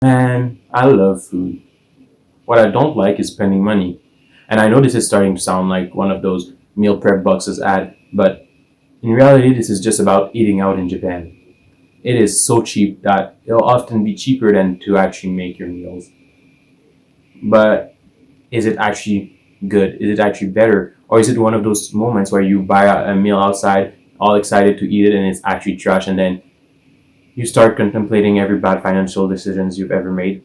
Man, I love food. What I don't like is spending money. And I know this is starting to sound like one of those meal prep boxes ad, but in reality, this is just about eating out in Japan. It is so cheap that it'll often be cheaper than to actually make your meals. But is it actually good? Is it actually better? Or is it one of those moments where you buy a meal outside, all excited to eat it, and it's actually trash, and then you start contemplating every bad financial decisions you've ever made?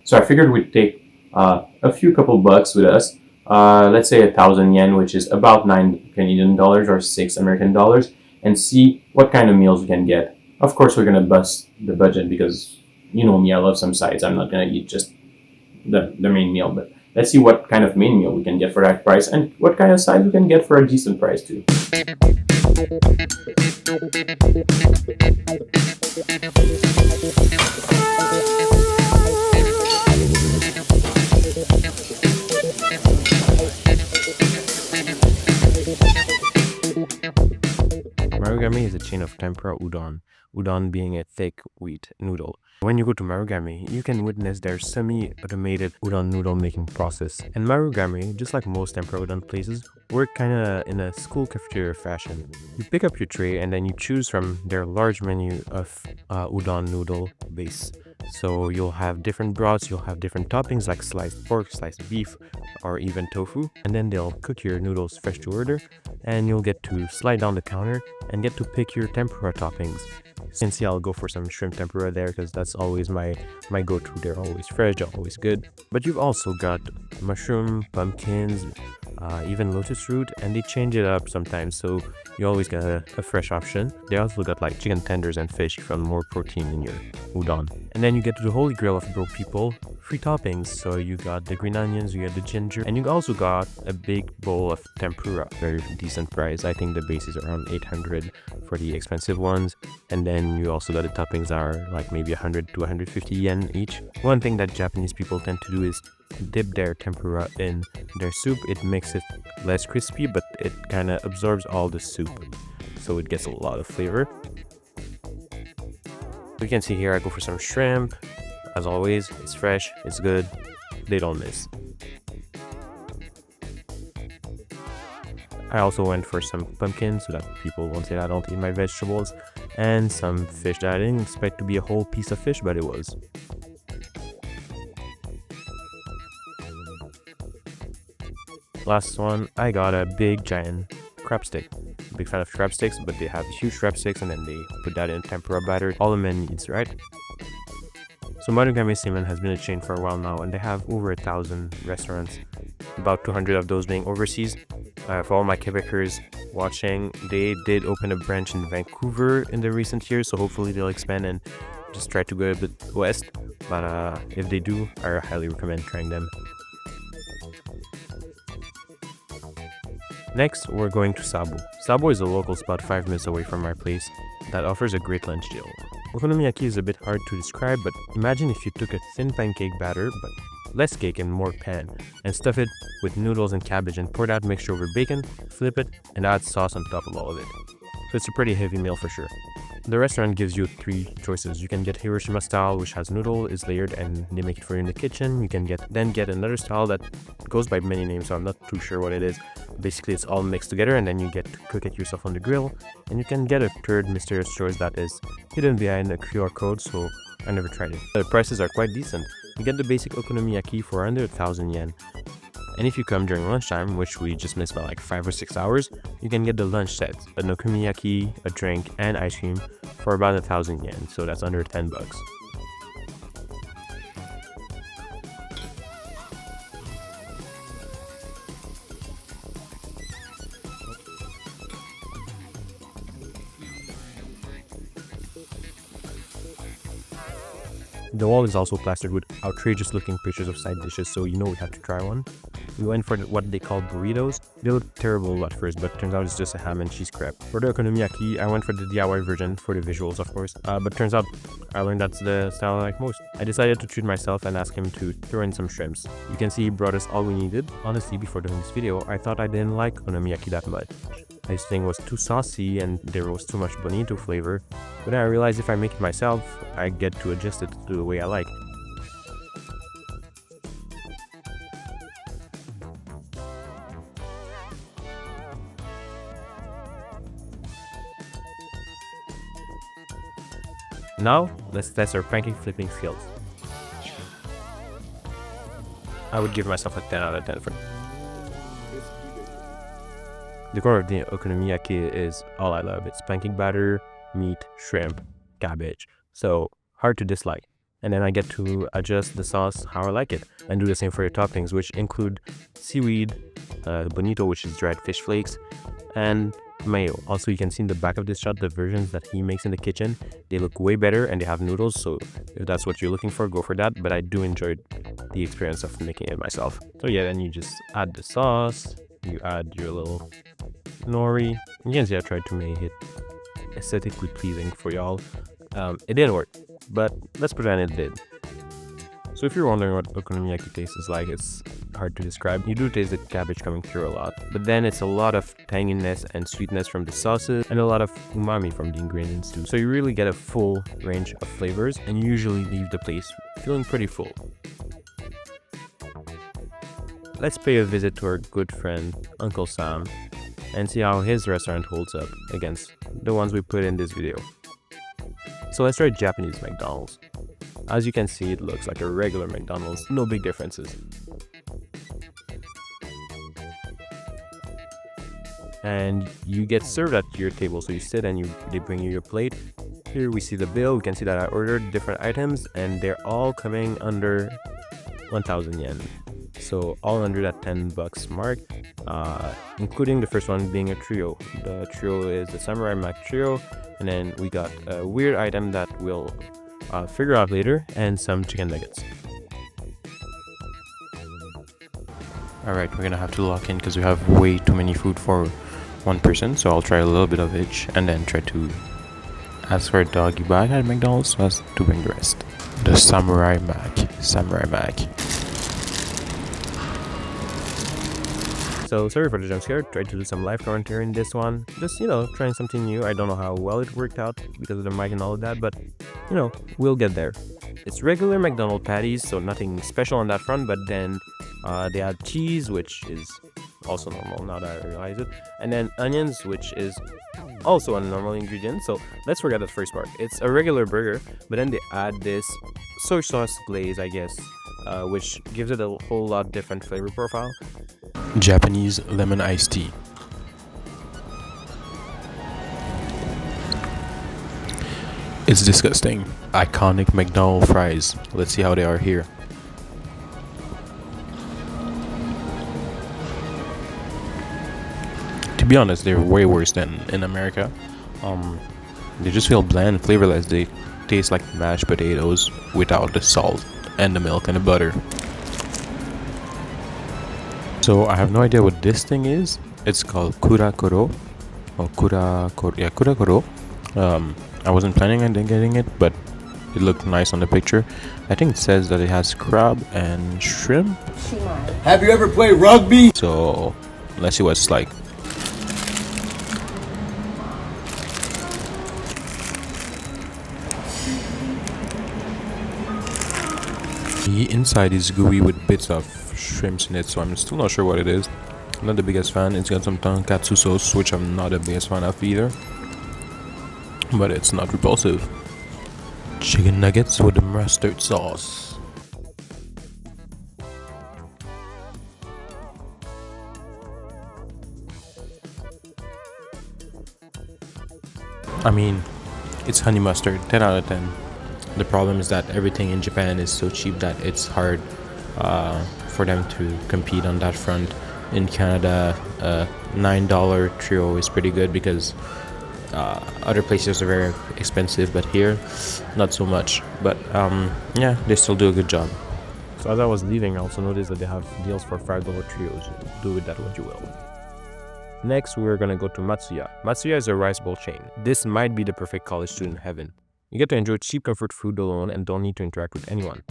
So I figured we'd take a few couple bucks with us. Let's say 1,000 yen, which is about 9 Canadian dollars or $6 American, and see what kind of meals we can get. Of course, we're gonna bust the budget because you know me, I love some sides. I'm not gonna eat just the main meal, but let's see what kind of main meal we can get for that price and what kind of sides we can get for a decent price too. Marugame is a chain of tempura udon, udon being a thick wheat noodle. When you go to Marugame, you can witness their semi-automated udon noodle making process. And Marugame, just like most tempura udon places, work kinda in a school cafeteria fashion. You pick up your tray and then you choose from their large menu of udon noodle base. So you'll have different broths, you'll have different toppings like sliced pork, sliced beef, or even tofu. And then they'll cook your noodles fresh to order, and you'll get to slide down the counter and get to pick your tempura toppings. You can see I'll go for some shrimp tempura there because that's always my go-to. They're always fresh, they're always good. But you've also got mushroom, pumpkins, even lotus root, and they change it up sometimes, so you always get a fresh option. They also got like chicken tenders and fish if you want more protein in your udon. And then you get to the holy grail of broke people, free toppings. So you got the green onions, you got the ginger, and you also got a big bowl of tempura. Very decent price. I think the base is around 800 for the expensive ones. And then you also got the toppings are like maybe 100 to 150 yen each. One thing that Japanese people tend to do is dip their tempura in their soup. It makes it less crispy, but it kind of absorbs all the soup, so it gets a lot of flavor. You can see here I go for some shrimp. As always, it's fresh, it's good, they don't miss. I also went for some pumpkins so that people won't say I don't eat my vegetables, and some fish that I didn't expect to be a whole piece of fish, but it was. Last one, I got a big giant crab stick. Big fan of crab sticks, but they have huge crab sticks and then they put that in tempura batter. All the man needs, right? So Marugame Seaman has been a chain for a while now, and they have over 1,000 restaurants, about 200 of those being overseas. For all my Quebecers watching, they did open a branch in Vancouver in the recent years, so hopefully they'll expand and just try to go a bit west. But if they do, I highly recommend trying them. Next, we're going to Sabu. Sabu is a local spot 5 minutes away from my place that offers a great lunch deal. Okonomiyaki is a bit hard to describe, but imagine if you took a thin pancake batter, but less cake and more pan, and stuff it with noodles and cabbage and pour that mixture over bacon, flip it, and add sauce on top of all of it. So it's a pretty heavy meal for sure. The restaurant gives you 3 choices. You can get Hiroshima style, which has noodle, is layered, and they make it for you in the kitchen. You can get another style that goes by many names, so I'm not too sure what it is. Basically, it's all mixed together, and then you get to cook it yourself on the grill. And you can get a third mysterious choice that is hidden behind a QR code, so I never tried it. The prices are quite decent. You get the basic okonomiyaki for under 1,000 yen. And if you come during lunchtime, which we just missed by like 5 or 6 hours, you can get the lunch set, an okonomiyaki, a drink, and ice cream for about 1,000 yen, so that's under 10 bucks. The wall is also plastered with outrageous looking pictures of side dishes, so you know we have to try one. We went for what they call burritos. They look terrible at first, but turns out it's just a ham and cheese crepe. For the okonomiyaki, I went for the DIY version for the visuals, of course. But turns out I learned that's the style I like most. I decided to treat myself and ask him to throw in some shrimps. You can see he brought us all we needed. Honestly, before doing this video, I thought I didn't like okonomiyaki that much. This thing was too saucy and there was too much bonito flavor. But then I realized if I make it myself, I get to adjust it to the way I like. Now, let's test our pancake flipping skills. I would give myself a 10 out of 10 for the core of the okonomiyaki is all I love. It's pancake batter, meat, shrimp, cabbage. So hard to dislike. And then I get to adjust the sauce how I like it and do the same for your toppings, which include seaweed, bonito, which is dried fish flakes, and mayo. Also, you can see in the back of this shot the versions that he makes in the kitchen. They look way better and they have noodles, so if that's what you're looking for, go for that. But I do enjoy the experience of making it myself. So yeah, then you just add the sauce, you add your little nori. You can see I tried to make it aesthetically pleasing for y'all. It didn't work, but let's pretend it did. So if you're wondering what okonomiyaki taste is like, it's hard to describe. You do taste the cabbage coming through a lot, but then it's a lot of tanginess and sweetness from the sauces and a lot of umami from the ingredients too. So you really get a full range of flavors and you usually leave the place feeling pretty full. Let's pay a visit to our good friend Uncle Sam and see how his restaurant holds up against the ones we put in this video. So let's try Japanese McDonald's. As you can see, it looks like a regular McDonald's, no big differences. And you get served at your table, so you sit and they bring you your plate. Here we see the bill. We can see that I ordered different items and they're all coming under 1,000 yen. So all under that 10 bucks mark, including the first one being a trio. The trio is the Samurai Mac trio, and then we got a weird item that we'll figure out later, and some chicken nuggets. Alright, we're gonna have to lock in because we have way too many food for one person, so I'll try a little bit of each and then try to ask for a doggy bag at McDonald's so as to bring the rest. The Samurai Mac. So sorry for the jump scare, tried to do some live commentary in this one, just trying something new. I don't know how well it worked out because of the mic and all of that, but we'll get there. It's regular McDonald's patties, so nothing special on that front, but then they add cheese, which is also normal now that I realize it, and then onions, which is also a normal ingredient. So let's forget the first part. It's a regular burger, but then they add this soy sauce glaze, I guess, which gives it a whole lot different flavor profile. Japanese lemon iced tea. It's disgusting. Iconic McDonald's fries. Let's see how they are here. To be honest, they're way worse than in America. They just feel bland, flavorless. They taste like mashed potatoes without the salt and the milk and the butter. So I have no idea what this thing is. It's called kurakoro. Or kurakoro. I wasn't planning on getting it, but it looked nice on the picture. I think it says that it has crab and shrimp. Have you ever played rugby? So let's see what it's like. The inside is gooey with bits of shrimps in it, so I'm still not sure what it is. I'm not the biggest fan. It's got some tonkatsu sauce, which I'm not the biggest fan of either, but it's not repulsive. Chicken nuggets with the mustard sauce. I mean, it's honey mustard, 10 out of 10. The problem is that everything in Japan is so cheap that it's hard for them to compete on that front. In Canada, $9 trio is pretty good because other places are very expensive, but here, not so much. But yeah, they still do a good job. So as I was leaving, I also noticed that they have deals for $5 trios. Do with that what you will. Next, we're gonna go to Matsuya. Matsuya is a rice bowl chain. This might be the perfect college student heaven. You get to enjoy cheap comfort food alone and don't need to interact with anyone.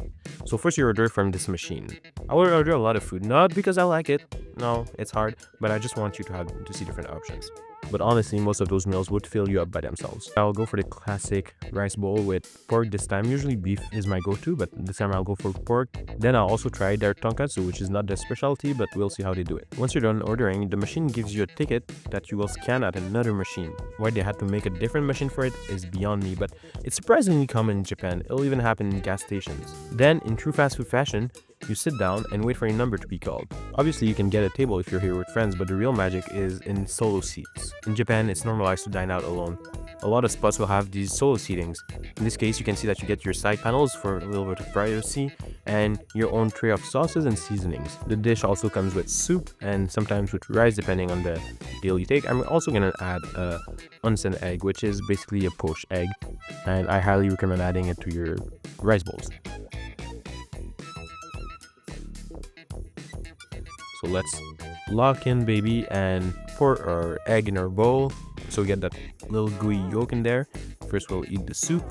So first you order from this machine. I will order a lot of food, not because I like it. No, it's hard, but I just want you to see different options. But honestly, most of those meals would fill you up by themselves. I'll go for the classic rice bowl with pork this time. Usually beef is my go-to, but this time I'll go for pork. Then I'll also try their tonkatsu, which is not their specialty, but we'll see how they do it. Once you're done ordering, the machine gives you a ticket that you will scan at another machine. Why they had to make a different machine for it is beyond me, but it's surprisingly common in Japan. It'll even happen in gas stations. Then, in true fast food fashion, you sit down and wait for your number to be called. Obviously, you can get a table if you're here with friends, but the real magic is in solo seats. In Japan, it's normalized to dine out alone. A lot of spots will have these solo seatings. In this case, you can see that you get your side panels for a little bit of privacy and your own tray of sauces and seasonings. The dish also comes with soup and sometimes with rice depending on the deal you take. I'm also going to add a onsen egg, which is basically a poached egg, and I highly recommend adding it to your rice bowls. So let's lock in, baby, and pour our egg in our bowl so we get that little gooey yolk in there. First we'll eat the soup.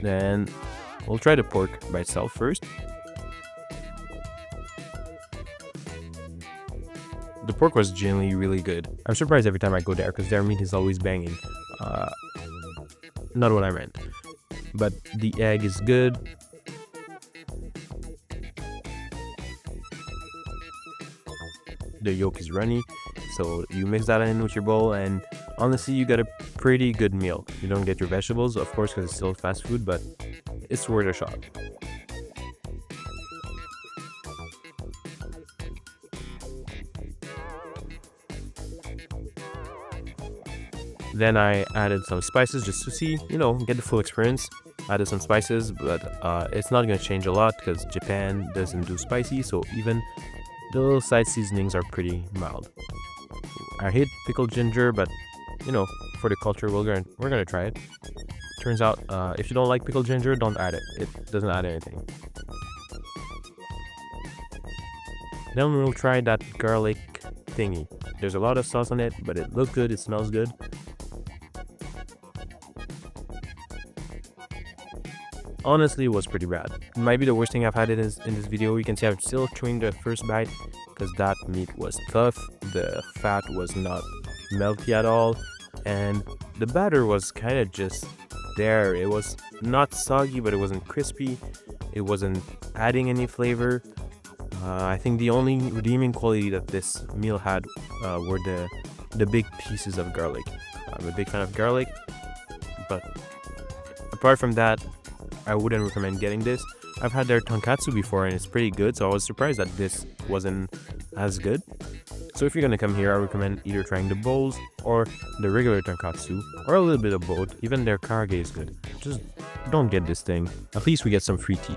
Then we'll try the pork by itself first. The pork was genuinely really good. I'm surprised every time I go there because their meat is always banging. Not what I meant. But the egg is good. The yolk is runny. So you mix that in with your bowl and honestly you get a pretty good meal. You don't get your vegetables, of course, because it's still fast food, but it's worth a shot. Then I added some spices just to see, get the full experience. Added some spices, but it's not going to change a lot because Japan doesn't do spicy, so even the little side seasonings are pretty mild. I hate pickled ginger, but for the culture, we're gonna try it. Turns out, if you don't like pickled ginger, don't add it. It doesn't add anything. Then we'll try that garlic thingy. There's a lot of sauce on it, but it looks good, it smells good. Honestly, it was pretty bad. It might be the worst thing I've had in this video. You can see I'm still chewing the first bite because that meat was tough. The fat was not melty at all. And the batter was kind of just there. It was not soggy, but it wasn't crispy. It wasn't adding any flavor. I think the only redeeming quality that this meal had were the big pieces of garlic. I'm a big fan of garlic, but apart from that, I wouldn't recommend getting this. I've had their tonkatsu before and it's pretty good, so I was surprised that this wasn't as good. So if you're gonna come here, I recommend either trying the bowls or the regular tonkatsu, or a little bit of both. Even their karage is good. Just don't get this thing. At least we get some free tea,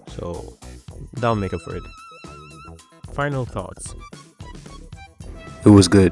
so that'll make up for it. Final thoughts. It was good.